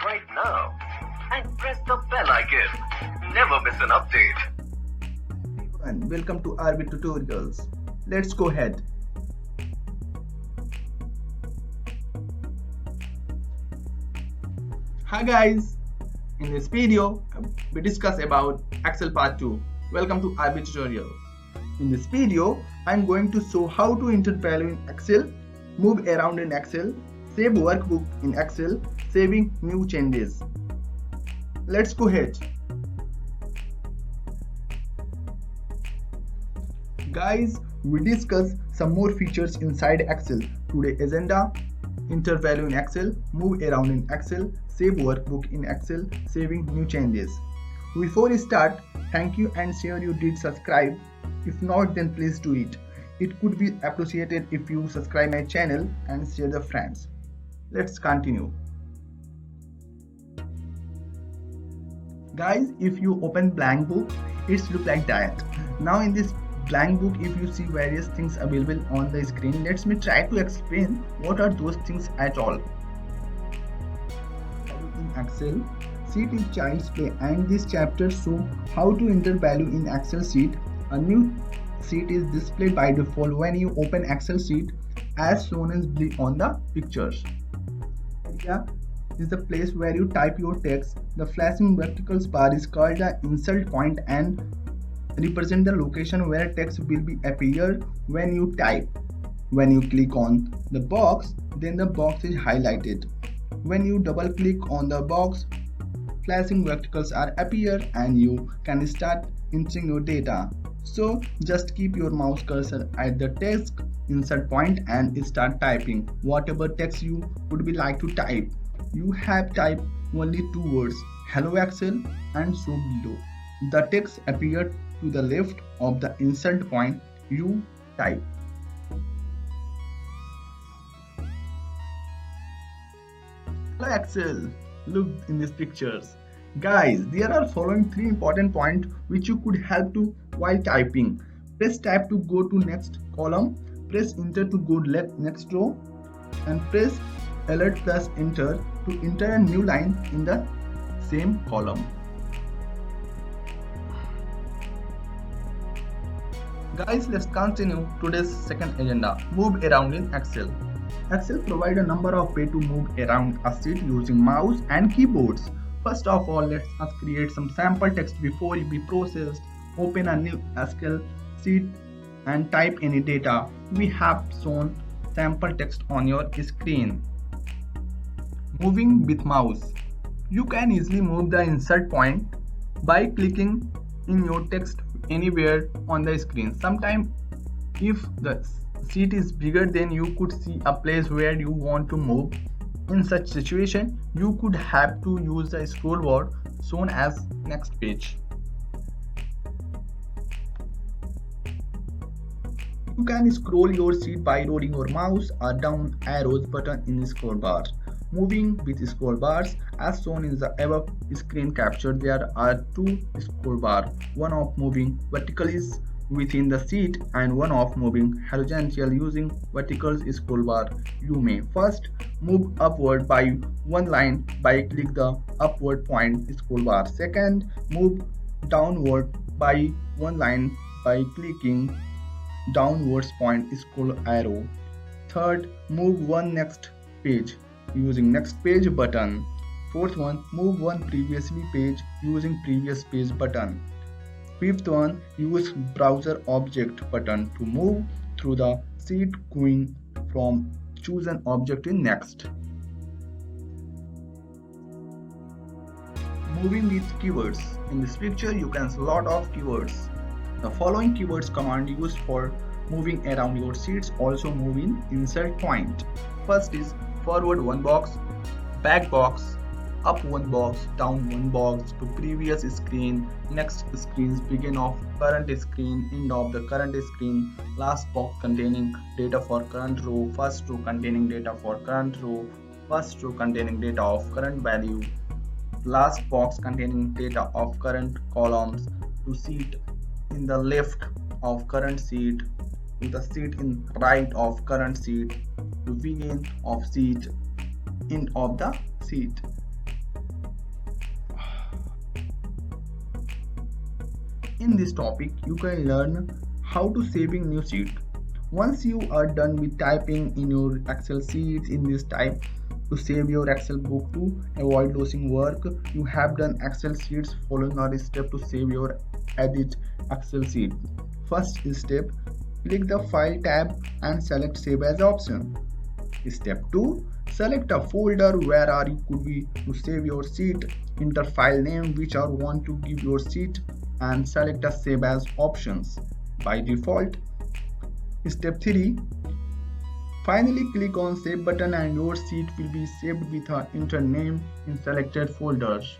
right now and press the bell icon. Never miss an update. And welcome to RB Tutorials. Let's go ahead. Hi guys, in this video we discuss about Excel part 2. Welcome to RB Tutorial. In this video I'm going to show how to enter value in Excel, move around in Excel, save workbook in Excel, saving new changes. Let's go ahead. Guys, we discuss some more features inside Excel. Today agenda, enter value in Excel, move around in Excel, save workbook in Excel, saving new changes. Before we start, thank you and share you did subscribe. If not, then please do it. It could be appreciated if you subscribe my channel and share the friends. Let's continue. Guys, if you open blank book, it's look like that. Now in this blank book, if you see various things available on the screen, let me try to explain what are those things at all. In Excel, sheet is child's play, and this chapter shows how to enter value in Excel sheet. A new sheet is displayed by default when you open Excel sheet as shown as on the pictures. Area is the place where you type your text. The flashing vertical bar is called the insert point and represent the location where text will be appear when you type. When you click on the box, then the box is highlighted. When you double click on the box, flashing verticals are appear and you can start entering your data. So just keep your mouse cursor at the text insert point and start typing whatever text you would be like to type. You have typed only two words, hello Excel and show below. The text appeared to the left of the insert point you type. Hello Excel, look in these pictures. Guys, there are following three important points which you could help to while typing. Press tab to go to next column, press enter to go next row, and press alert plus enter to enter a new line in the same column. Guys, let's continue today's second agenda, move around in Excel. Excel provides a number of ways to move around a sheet using mouse and keyboards. First of all, let us create some sample text before it be processed. Open a new Excel sheet and type any data. We have shown sample text on your screen. Moving with mouse. You can easily move the insert point by clicking in your text anywhere on the screen. Sometimes if the sheet is bigger, then you could see a place where you want to move. In such situation, you could have to use the scroll bar shown as next page. You can scroll your sheet by rolling your mouse or down arrows button in the scroll bar. Moving with scroll bars, as shown in the above screen capture, there are two scroll bars, one of moving vertically within the sheet and one of moving horizontally using vertical scroll bar. You may first move upward by one line by click the upward point scroll bar. Second, move downward by one line by clicking downwards point scroll arrow. Third, move one next page using next page button. Fourth one, move one previously page using previous page button. Fifth one, use browser object button to move through the sheet going from chosen object in next. Moving with keywords. In this picture you can see a lot of keywords. The following keywords command used for moving around your sheets also move in insert point. First is forward one box, back box, up one box, down one box to previous screen, next screens, begin of current screen, end of the current screen, last box containing data for current row, first row containing data for current row, first row containing data of current value, last box containing data of current columns, to sheet in the left of current sheet, to the sheet in right of current sheet, to begin of sheet, end of the sheet. In this topic, you can learn how to saving new sheet. Once you are done with typing in your Excel sheets in this type to save your Excel book to avoid losing work, you have done Excel sheets. Following our step to save your edit Excel sheet. First step, click the File tab and select Save As option. Step 2, select a folder where you could be to save your sheet. Enter file name which you want to give your sheet and select a Save As options by default. Step 3, finally click on Save button and your sheet will be saved with an enter name in selected folders.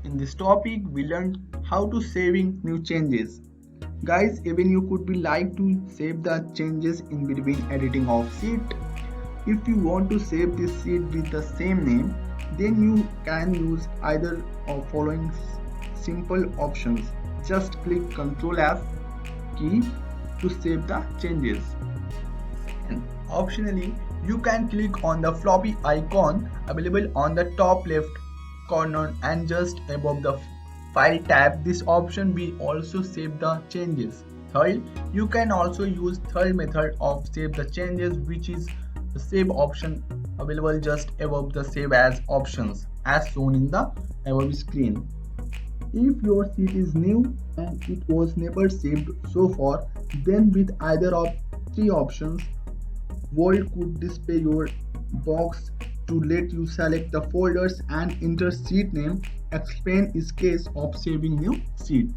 In this topic, we learned how to saving new changes. Guys, even you could be like to save the changes in between editing of sheet. If you want to save this sheet with the same name, then you can use either of following simple options. Just click Ctrl F key to save the changes. And optionally, you can click on the floppy icon available on the top left corner and just above the File tab. This option will also save the changes. Third, you can also use third method of save the changes, which is the save option available just above the Save As options as shown in the above screen. If your sheet is new and it was never saved so far, then with either of three options, Word could display your box to let you select the folders and enter sheet name. Explain is case of saving new sheet.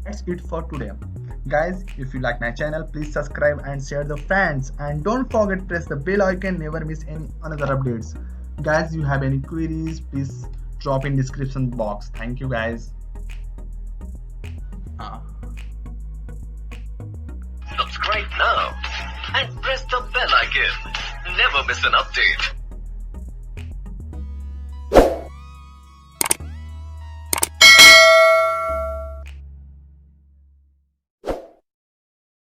That's it for today. Guys, if you like my channel, please subscribe and share the friends, and don't forget press the bell icon, never miss any another updates. Guys, you have any queries, please drop in description box. Thank you guys. Subscribe now and press the bell icon. Never miss an update.